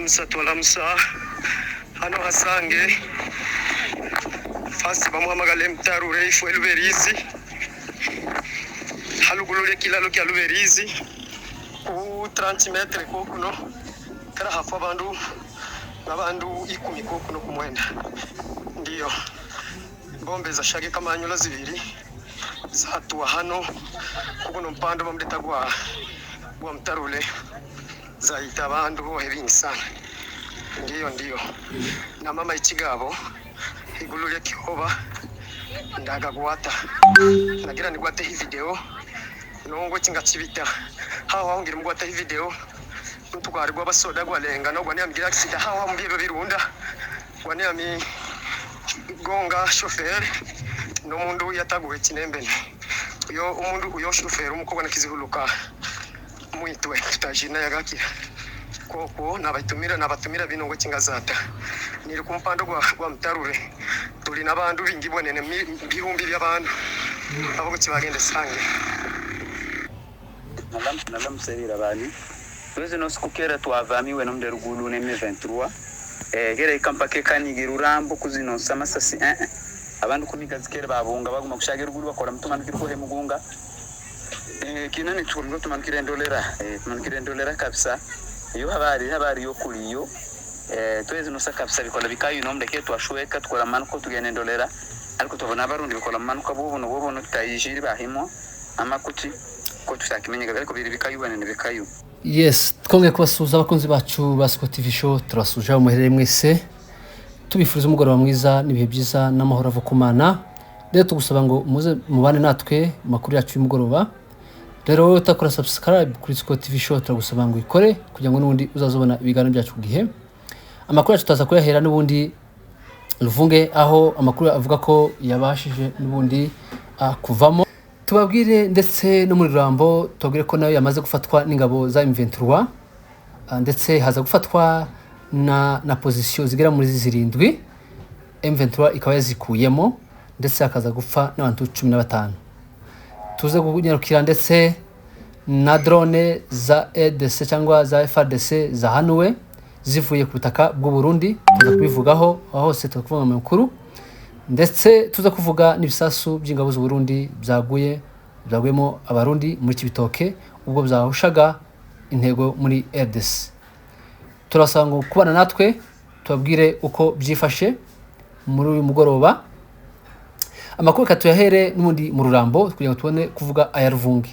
Twalamsa hano hasange fasi bamuhamagale mtarure ifu eluberizi halugulule kilalo kya luberizi ku 30 metre kokuno kara hafa bandu n'abandu 10 kokuno kumwenda ndiyo bombe za shage kamanyula zibiri zatuwa hano kuno mpando bamleta gwa mtarule zaita bandu bohebingi sana ndiyo na mama ikigabo igulule kihoba ndaga gwata nagira ni gwate hi video nongo kinga kibita hawa ngira mugwata hi video ntugari gwa basoda gwalenga no gwani amgira accident hawa mbibe birunda gwani ami gonga chauffeur no mundu yataguwe kinembene yo umundu uyo chauffeur umukobwa nakizihuluka muitwe tutajina yagakira koko nabatumira binongo kingazata niri kumpando gwa mtarure tuli nabandu bingi bonene bihumbi by'abantu abo kibagende sange nalam serira bani tweze no sikukera twavamiwe no mderugulu ne 23 gere kampake kanigi Rurambo kuzino samasasi abantu kumikazikere babunga baguma kushagera ugulu bakora mutumanukira ko hemugunga kinani tuko tumanukira ndolera kabisa iyo habari yo kuliyo tweze no sakabisa bikola bikayu no mdeke twashweka tukola manuko tugene ndolera ariko tubona abarundi bikola manuko bobo no tutayishiri bahimo amakuti ko tusakimenye ariko biri bikayu banene bikayu. Yes, twongeye kubasuza abakunzi bacu ba Scott TV show, turasuja umuherere mwese tubifuriza umugoroba mwiza n'ibihe byiza n'amahoro avukumana. Rero tugusaba ngo muze mubane natwe makuru yacu y'umugoroba. Rero wowe utakora subscribe kuri Scott TV show turagusaba ngo ikore kugira ngo n'ubundi uzazobona ibiganiro byacu ku gihe. Amakuru yacu taza kuyahera n'ubundi Luvunge, aho amakuru avuga ko yabashije n'ubundi kuvamo. Tubabwire ndetse no muri Rurambo tubabwire ko nayo yamaze gufatwa n'ingabo za M23 ndetse haza gufatwa na position zigera muri zirindwi. M23 ikaba yazikuyemo ndetse akaza gupfa n'abantu 15. Tuze kunyarukira ndetse na drone za EDC cyangwa za FARDC zahanuwe zivuye ku butaka bw'u Burundi. Tuza kubivugaho aho hose tukavuga amakuru ndetse tuza kuvuga n'ibisasu by'ingabo z'u Burundi byaguyemo abarundi muri Kibitoke ubwo byahushaga intego muri EDC. Turasanga kubana natwe tubabwire uko byifashe muri uyu mugoroba. Amakuru katuyahere n'ubundi mu Rurambo kugira ngo tubone kuvuga aya Luvunge.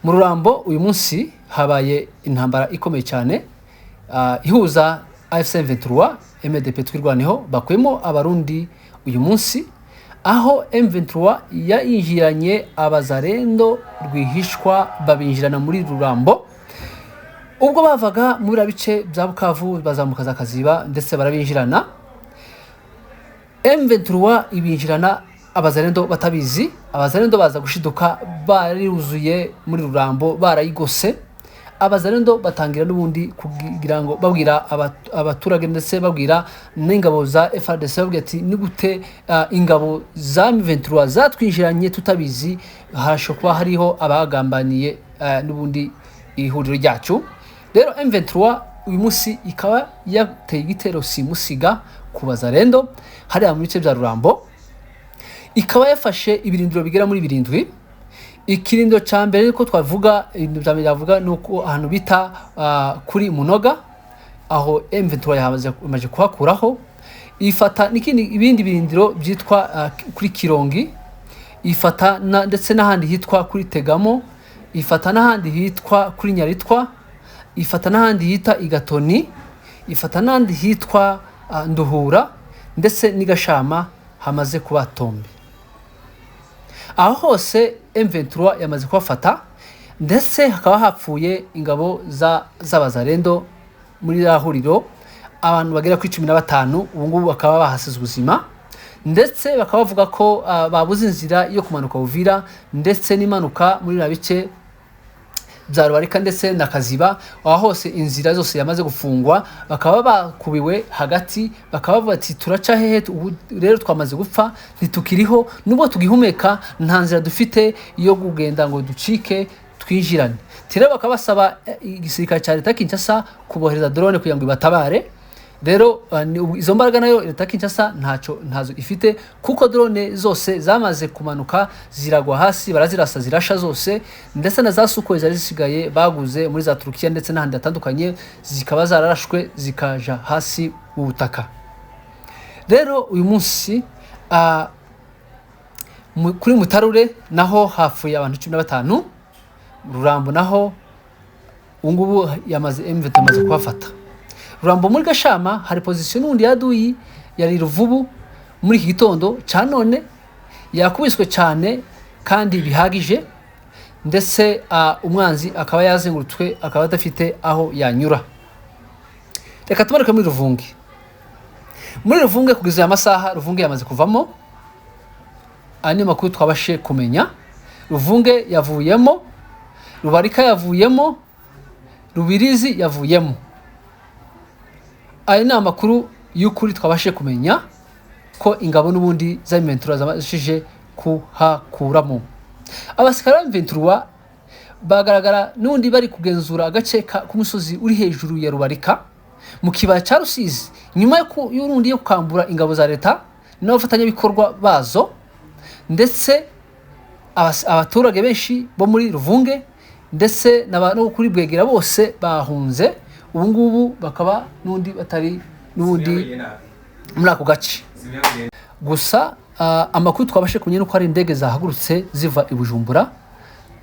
Mu Rurambo uyu munsi habaye intambara ikomeye cyane ihuza AFC M23 MDP twirwaneho bakwemo abarundi uyu munsi, aho M23 yinjiranye abazarendo rwihishwa babinjirana muri Rurambo ubwo bavaga muri bice bya Bukavu bazamuka za Kaziba ndetse barabinjirana. M23 ibinjirana abazarendo batabizi, abazarendo baza gushiduka bariruzuye muri Rurambo barayigose. Abazarendo batangira n'ubundi kugira ngo babwira abaturage ndetse babwira n'ingabo za FARDC babwira ati ni gute ingabo za M23 zatwinjiranye tutabizi, hashobora hariho abagambaniye n'ubundi ihuriro ryacu. Rero M23 uyu munsi ikaba yateye igitero simusiga ku bazarendo hari mu bice bya Rurambo, ikaba yafashe ibirindiro bigera muri 7. Ikirindo ca mbere ko twavuga yavuga nuko ahantu bita kuri Munoga, aho M23 yamaze kuhakuraho. Ifata n'ikindi ibindi birindiro byitwa kuri Kirongi, ifata ndetse n'ahandi hitwa kuri Tegamo, ifata n'ahandi hitwa kuri Nyaritwa, ifata n'ahandi hita Igatoni, ifata n'ahandi hitwa Nduhura ndetse n'Igashama hamaze kuba Tombe. Aho hose M23 yamaze kubafata ndetse hakaba hapfuye ingabo z'abazarendo muri rahuriro abantu bagera kuri 15. Ubu ngubu bakaba bahasize ubuzima ndetse bakaba bavuga ko babuze inzira yo kumanuka Uvira ndetse n'imanuka muri bice bya Rubarika ndetse na Kaziba, aho hose inzira zose yamaze gufungwa. Bakaba bakubiwe hagati, bakaba bati turaca hehe rero twamaze gupfa ntitukiriho nubwo tugihumeka nta nzira dufite yo kugenda ngo ducike twinjirane. Rero bakabasaba igisirikare cya leta Kinshasa kubohereza drone kugira ngo ibatabare. Rero izo mbaraga nayo leta Kinshasa ntazo ifite, kuko drone zose zamaze kumanuka ziragwa hasi, barazirasa zirasha zose, ndetse na za Sukhoi zari zisigaye baguze muri za Turukiya ndetse n'ahandi hatandukanye zikaba zararashwe zikaja hasi mu butaka. Rero uyu munsi kuri Mutarure naho hafuye abantu 15, Rurambo naho ungubu M23 yamaze kubafata. Rurambo muri Gashama hari position n'undi yaduyi yari Ruvubu muri iki gitondo ca none yakubiswe cyane kandi bihagije, ndetse umwanzi akaba yazengurutswe akaba adafite aho yanyura. Reka tumaruke muri Luvunge. Muri Luvunge kugeza aya masaha Luvunge yamaze kuvamo, ani makuru twabashe kumenya. Luvunge yavuyemo, Lubarika yavuyemo, Rubirizi yavuyemo. Aya ni amakuru y'ukuri twabashe kumenya ko ingabo n'ubundi za M23 zamashije kuhakuramo. Abasikara M23 bagaragara n'undi bari kugenzura agace k'umusozi uri hejuru ya Rubarika mu kibaya cya Rusizi, nyuma y'urundi yo kukambura ingabo za leta n'abafatanya bikorwa bazo, ndetse abaturage benshi bo muri Luvunge ndetse no kuri Bwegera bose bahunze. Ubu ngubu bakaba n'undi batari n'undi muri ako gace. Gusa amakuru twabashe kumenya nuko hari indege zahagurutse ziva i Bujumbura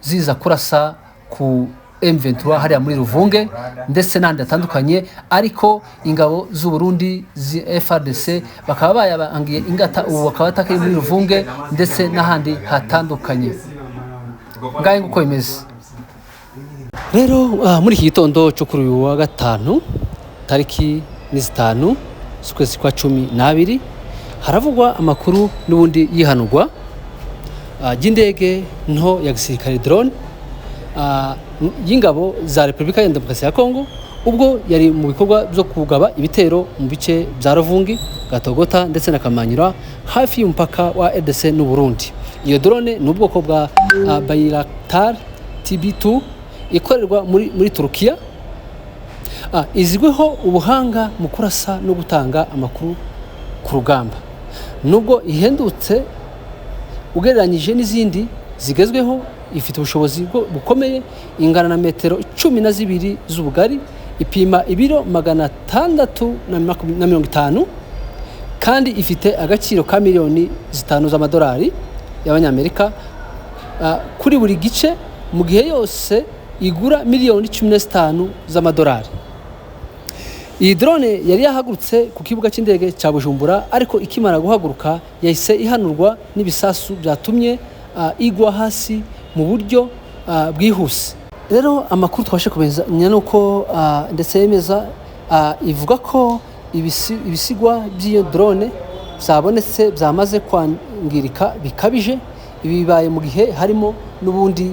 ziza kurasa ku M23 hariya muri Luvunge ndetse n'andi atandukanye, ariko ingabo z'u Burundi FARDC bakaba bayabangiye ingata, ubu bakaba batakaye muri Luvunge ndetse n'ahandi hatandukanye. Ngaye nguko bimeze. Rero muri iki gitondo cyo kuri uyu wa gatanu tariki 5 z'ukwezi kwa 12 haravugwa amakuru n'ubundi yihanurwa y'indege nto ya gisirikare drone y'ingabo za Repubulika ya Demokarasi ya Kongo, ubwo yari mu bikorwa byo kugaba ibitero mu bice bya Luvunge, Gatogota ndetse na Kamanyura hafi y'umupaka wa RDC n'u Burundi. Iyo drone ni ubwoko bwa Bayraktar TB2 ikorerwa muri Turukiya, izwiho ubuhanga mu kurasa no gutanga amakuru ku rugamba. Nubwo ihendutse ugereranyije n'izindi zigezweho, ifite ubushobozi bukomeye, ingana na metero 12 z'ubugari, ipima ibiro 650, kandi ifite agaciro ka miliyoni 5 z'amadolari y'abanyamerika kuri buri gice, mu gihe yose igura miliyoni 15 z'amadolari. Iyi drone yari yahagurutse ku kibuga cy'indege cya Bujumbura, ariko ikimara guhaguruka yahise ihanurwa n'ibisasu byatumye igwa hasi mu buryo bwihuse. Rero amakuru twashe kumeza nuko ndetse yemeza ivuga ko ibisigwa by'iyo drone zabonetse byamaze kwangirika bikabije. Ibi bibaye mu gihe harimo n'ubundi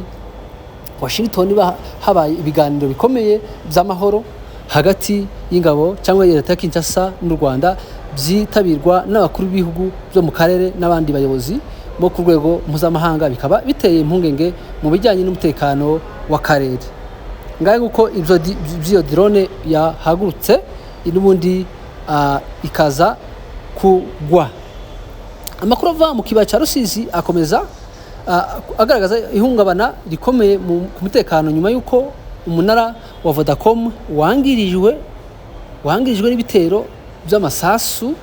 Washington habaye ibiganiro bikomeye by'amahoro hagati y'ingabo cyangwa leta Kinshasa n'u Rwanda, byitabirwa n'abakuru b'ibihugu byo mu karere n'abandi bayobozi bo ku rwego mpuzamahanga, bikaba biteye impungenge mu bijyanye n'umutekano w'akarere. Ngaye uko ibyo drone yahagurutse n'ubundi ikaza kugwa. Amakuru ava mu kibaya cya Rusizi akomeza agaragaza ihungabana rikomeye ku mutekano nyuma y'uko umunara wa Vodacom wangirijwe n'ibitero by'amasasu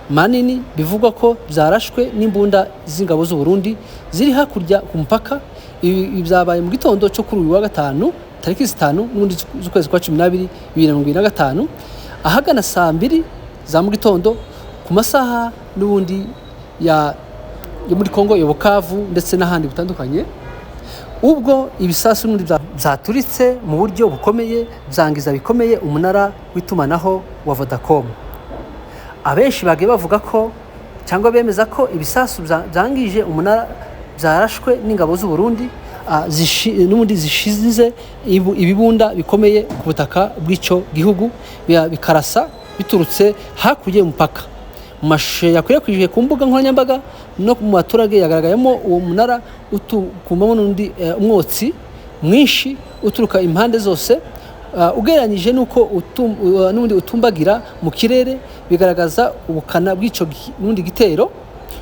manini bivugwa ko byarashwe n'imbunda z'ingabo z'u Burundi ziri hakurya ku mupaka. Ibi byabaye mu gitondo cyo kuri uyu wa gatanu tariki 5 n'ubundi z'ukwezi kwa 12 2025 ahagana saa 2 za mu gitondo ku masaha n'ubundi yo muri Kongo yo Bukavu ndetse n'ahandi bitandukanye, ubwo ibisasu n'ubundi byaturitse mu buryo bukomeye, byangiza bikomeye umunara w'itumanaho wa Vodacom. Abenshi bagiye bavuga ko cyangwa bemeza ko ibisasu byangije umunara byarashwe n'ingabo z'u Burundi n'ubundi zishize ibibunda bikomeye ku butaka bw'icyo gihugu, bikarasa biturutse hakurya y'umupaka. Mu mashusho yakwirakwijwe ku mbuga nkoranyambaga no mu baturage yagaragayemo uwo munara utukumamo n'undi umwotsi mwinshi uturuka impande zose, ugereranyije nuko n'undi utumbagira mu kirere, bigaragaza ubukana bw'ico n'undi gitero.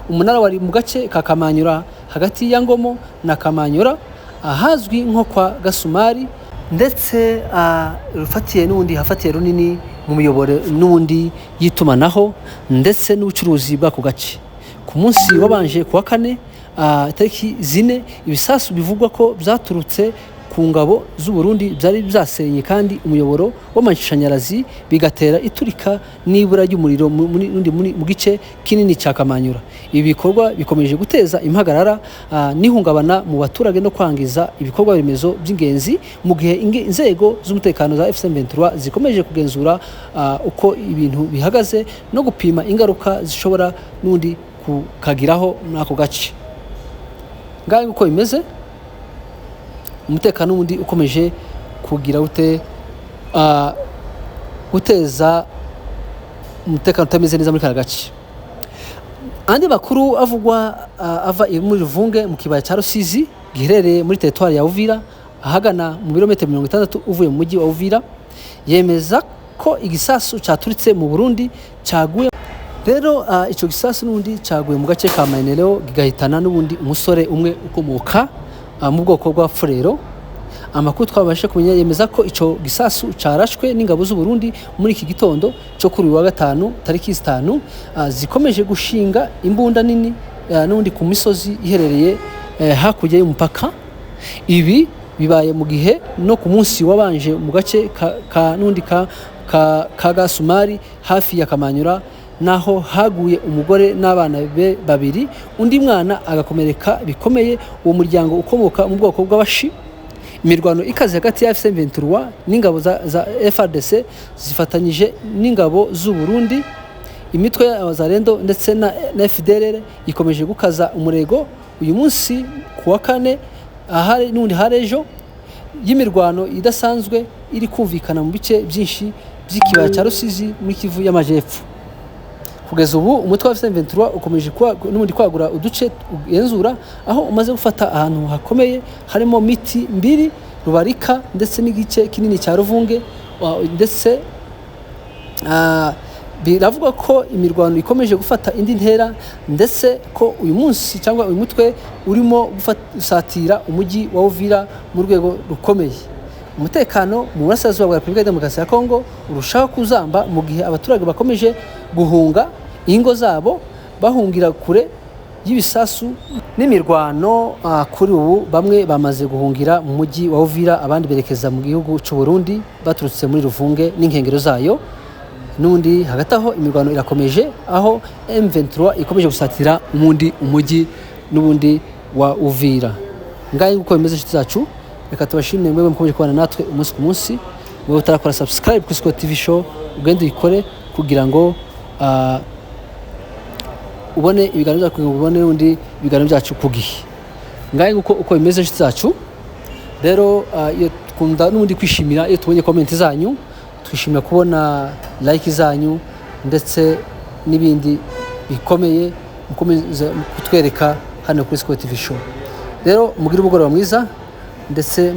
Umunara wari mu gace ka Kamanyura hagati ya Ngomo na Kamanyura, ahazwi nko kwa Gasumari, ndetse rufatiye n'undi hafatiye runini mu miyoboro n'undi yitumanaho ndetse n'ubucuruzi bw'ako gace. Ku munsi wabanje kuwa kane tariki 4, ibisasu bivugwa ko byaturutse ku ngabo z'u Burundi byari byasenye kandi umuyoboro w'amashanyarazi, bigatera iturika n'ibura ry'umuriro mu gice kinini cya Kamanyura. Ibi bikorwa bikomeje guteza impagarara n'ihungabana mu baturage no kwangiza ibikorwa remezo by'ingenzi, mu gihe inzego z'umutekano za FC23 zikomeje kugenzura uko ibintu bihagaze no gupima ingaruka zishobora n'undi kukagiraho n'ako gace. Ngaho uko bimeze, umutekano wundi ukomeje kugira guteza umutekano utameze neza muri kara gace. Andi makuru avugwa ava muri Luvunge mu kibaya cya Rusizi giherereye muri territoire ya Uvira, ahagana mu birometero 60 uvuye mu mujyi wa Uvira, yemeza ko igisasu cyaturitse mu Burundi cyaguye. Rero ico gisasu n'undi cyaguye mu gace ka Maeneleo, gigahitana n'ubundi umusore umwe ukomoka mu bwoko bwa Furero. Amakuru twabashe kumenya yemeza ko ico gisasu carashwe n'ingabo z'u Burundi muri iki gitondo cyo kuri wa gatanu tariki 5, zikomeje gushinga imbunda nini n'undi ku misozi iherereye hakurya y'umupaka. Ibi bibaye mu gihe no ku munsi wabanje mu gace ka Gasumari hafi ya Kamanyura, naho haguye umugore n'abana be babiri, undi mwana agakomereka bikomeye. Uwo muryango ukomoka mu bwoko bw'abashi. Imirwano ikaze hagati ya FC23 n'ingabo za FARDC zifatanyije n'ingabo z'u Burundi, imitwe y'abazarendo ndetse na FDLR ikomeje gukaza umurego uyu munsi kuwa kane, ahari n'undi harejo y'imirwano idasanzwe iri kumvikana mu bice byinshi by'ikibaya cya Rusizi muri Kivu y'Amajepfo. Kugeza ubu umutwe wa FC23 ukomeje n'ubundi kwagura uduce ugenzura, aho umaze gufata ahantu hakomeye harimo miti mbiri, Rubarika ndetse n'igice kinini cya Luvunge, ndetse biravuga ko imirwano ikomeje gufata indi ntera, ndetse ko uyu munsi cyangwa uyu mutwe urimo gusatira umujyi wa Uvira mu rwego rukomeye. Umutekano mu burasirazuba bwa Repubulika ya Demokarasi ya Kongo urushaho kuzamba, mu gihe abaturage bakomeje guhunga ingo zabo bahungira kure y'ibisasu n'imirwano. Kuri ubu bamwe bamaze guhungira mu mujyi wa Uvira, abandi berekeza mu gihugu cy'u Burundi baturutse muri Luvunge n'inkengero zayo. Nundi hagati aho imirwano irakomeje, aho M23 ikomeje gusatira umujyi n'ubundi wa Uvira. Ngaye uko bimeze inshuti zacu, reka tubashimire mwebwe mukomeje kubana natwe umunsi ku munsi. Wowe utarakora subscribe kuri Scott TV Show, ugende uyikore kugira ngo ubone ibiganiro byacu, ubone n'undi ibiganiro byacu ku gihe. Ngaye uko bimeze inshuti zacu. Rero iyo tukunda n'undi kwishimira iyo tubonye comment zanyu, twishimira kubona like zanyu ndetse n'ibindi bikomeye mukomeze kutwereka hano kuri Scott TV Show. Rero mugire umugoroba mwiza ndetse